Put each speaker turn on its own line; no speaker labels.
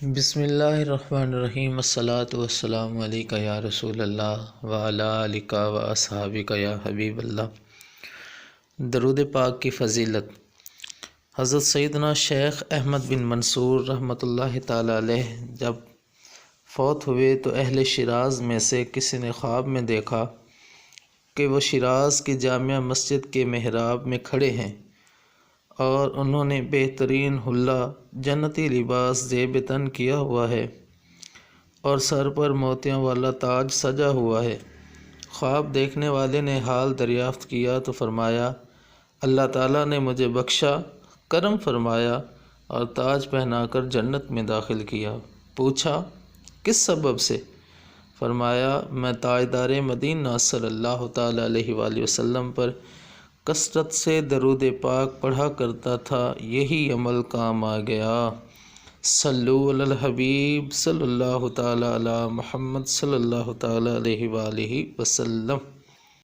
بسم اللہ الرحمن الرحیم، الصلاۃ والسلام علیک یا رسول اللہ وعلی آلک و اصحابک یا حبیب اللہ۔ درود پاک کی فضیلت۔ حضرت سیدنا شیخ احمد بن منصور رحمۃ اللہ تعالیٰ علیہ جب فوت ہوئے تو اہل شیراز میں سے کسی نے خواب میں دیکھا کہ وہ شیراز کی جامع مسجد کے محراب میں کھڑے ہیں اور انہوں نے بہترین حلہ جنتی لباس زیب تن کیا ہوا ہے اور سر پر موتیوں والا تاج سجا ہوا ہے۔ خواب دیکھنے والے نے حال دریافت کیا تو فرمایا، اللہ تعالیٰ نے مجھے بخشا، کرم فرمایا اور تاج پہنا کر جنت میں داخل کیا۔ پوچھا، کس سبب سے؟ فرمایا، میں تاجدار مدینہ صلی اللہ تعالیٰ علیہ وآلہ وسلم پر کثرت سے درود پاک پڑھا کرتا تھا، یہی عمل کام آ گیا۔ صلو علی الحبیب صلی اللہ تعالیٰ علی محمد صلی اللہ تعالیٰ علیہ وآلہ وسلم۔